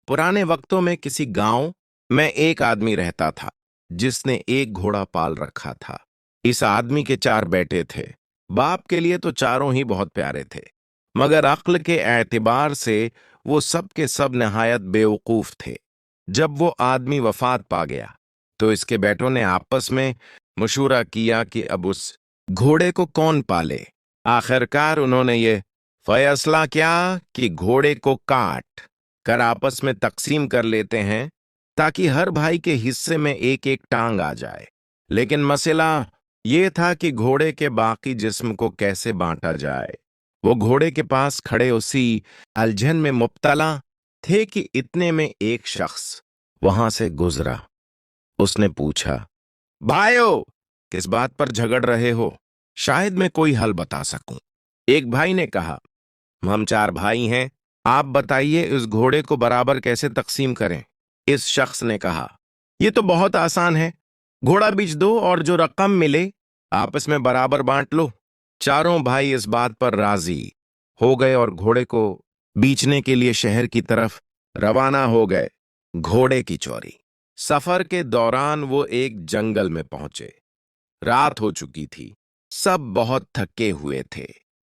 पुराने वक्तों में किसी गांव में एक आदमी रहता था जिसने एक घोड़ा पाल रखा था। इस आदमी के 4 बेटे थे। बाप के लिए तो चारों ही बहुत प्यारे थे, मगर अक्ल के एतबार से वो सब के सब नहायत बेवकूफ थे। जब वो आदमी वफात पा गया तो इसके बेटों ने आपस में मशूरा किया कि अब उस घोड़े को कौन पाले। आखिरकार उन्होंने ये फैसला किया कि घोड़े को काट कर आपस में तकसीम कर लेते हैं ताकि हर भाई के हिस्से में एक एक टांग आ जाए। लेकिन मसला ये था कि घोड़े के बाकी जिस्म को कैसे बांटा जाए। वो घोड़े के पास खड़े उसी अलझन में मुब्तला थे कि इतने में एक शख्स वहां से गुजरा। उसने पूछा, भाइयों, किस बात पर झगड़ रहे हो? शायद मैं कोई हल बता सकूं। एक भाई ने कहा, हम 4 भाई हैं, आप बताइए इस घोड़े को बराबर कैसे तकसीम करें। इस शख्स ने कहा, ये तो बहुत आसान है, घोड़ा बेच दो और जो रकम मिले आपस में बराबर बांट लो। चारों भाई इस बात पर राजी हो गए और घोड़े को बेचने के लिए शहर की तरफ रवाना हो गए। घोड़े की चोरी। सफर के दौरान वो एक जंगल में पहुंचे। रात हो चुकी थी, सब बहुत थके हुए थे,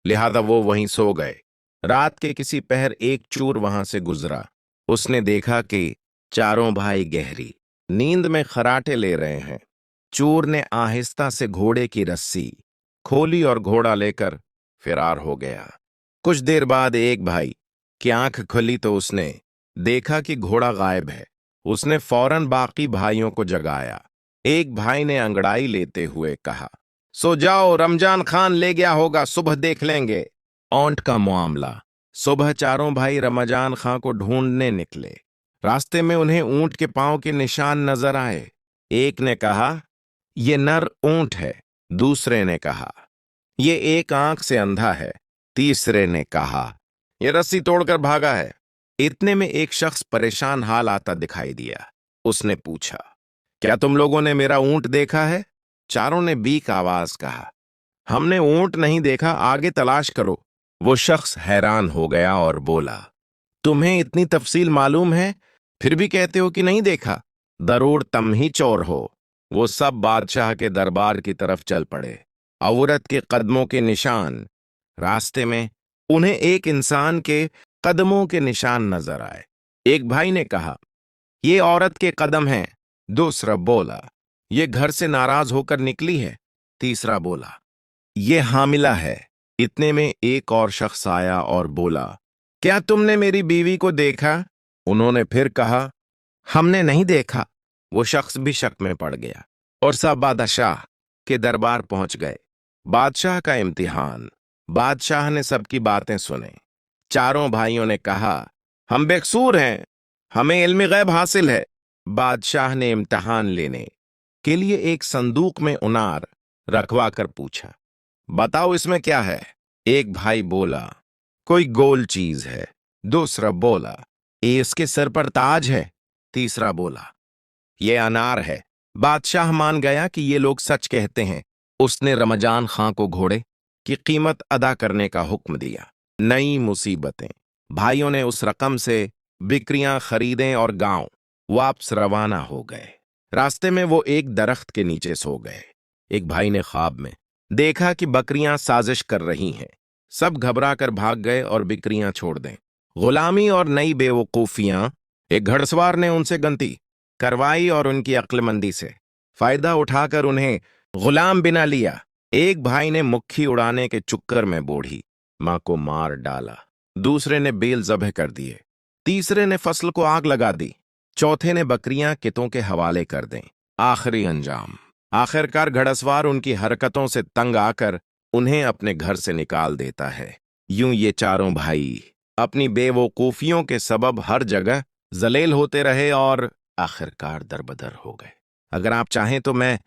लिहाजा वो वहीं सो गए। रात के किसी पहर एक चोर वहां से गुजरा। उसने देखा कि चारों भाई गहरी नींद में खराटे ले रहे हैं। चोर ने आहिस्ता से घोड़े की रस्सी खोली और घोड़ा लेकर फरार हो गया। कुछ देर बाद एक भाई की आंख खुली तो उसने देखा कि घोड़ा गायब है। उसने फौरन बाकी भाइयों को जगाया। एक भाई ने अंगड़ाई लेते हुए कहा, सो जाओ, रमजान खान ले गया होगा, सुबह देख लेंगे। ओंट का मामला। सुबह चारों भाई रमजान खां को ढूंढने निकले। रास्ते में उन्हें ऊंट के पांव के निशान नजर आए। एक ने कहा, ये नर ऊंट है। दूसरे ने कहा, ये एक आंख से अंधा है। तीसरे ने कहा, ये रस्सी तोड़कर भागा है। इतने में एक शख्स परेशान हाल आता दिखाई दिया। उसने पूछा, क्या तुम लोगों ने मेरा ऊंट देखा है? चारों ने बीक आवाज कहा, हमने ऊंट नहीं देखा, आगे तलाश करो। वो शख्स हैरान हो गया और बोला, तुम्हें इतनी तफसील मालूम है, फिर भी कहते हो कि नहीं देखा? जरूर तुम ही चोर हो। वो सब बादशाह के दरबार की तरफ चल पड़े। औरत के कदमों के निशान। रास्ते में उन्हें एक इंसान के कदमों के निशान नजर आए। एक भाई ने कहा, ये औरत के कदम हैं। दूसरा बोला, ये घर से नाराज होकर निकली है। तीसरा बोला, ये हामिला है। इतने में एक और शख्स आया और बोला, क्या तुमने मेरी बीवी को देखा? उन्होंने फिर कहा, हमने नहीं देखा। वो शख्स भी शक में पड़ गया और सब बादशाह के दरबार पहुंच गए। बादशाह का इम्तिहान। बादशाह ने सबकी बातें सुने। चारों भाइयों ने कहा, हम बेकसूर हैं, हमें इल्म गैब हासिल है। बादशाह ने इम्तिहान लेने के लिए एक संदूक में उनार रखवा कर पूछा, बताओ इसमें क्या है? एक भाई बोला, कोई गोल चीज है। दूसरा बोला, ये इसके सर पर ताज है। तीसरा बोला, ये अनार है। बादशाह मान गया कि ये लोग सच कहते हैं। उसने रमजान खां को घोड़े की कीमत अदा करने का हुक्म दिया। नई मुसीबतें। भाइयों ने उस रकम से बिक्रियां खरीदें और गांव वापस रवाना हो गए। रास्ते में वो एक दरख्त के नीचे सो गए। एक भाई ने ख्वाब में देखा कि बकरियां साजिश कर रही हैं। सब घबरा कर भाग गए और बिक्रियां छोड़ दें। गुलामी और नई बेवकूफियां। एक घड़सवार ने उनसे गनती करवाई और उनकी अक्लमंदी से फायदा उठाकर उन्हें गुलाम बिना लिया। एक भाई ने मुट्ठी उड़ाने के चक्कर में बूढ़ी मां को मार डाला। दूसरे ने बेल ज़बह कर दिए। तीसरे ने फसल को आग लगा दी। चौथे ने बकरियां कितों के हवाले कर दें। आखिरी अंजाम। आखिरकार घड़सवार उनकी हरकतों से तंग आकर उन्हें अपने घर से निकाल देता है। यूं ये चारों भाई अपनी बेवकूफियों के सबब हर जगह जलील होते रहे और आखिरकार दरबदर हो गए। अगर आप चाहें तो मैं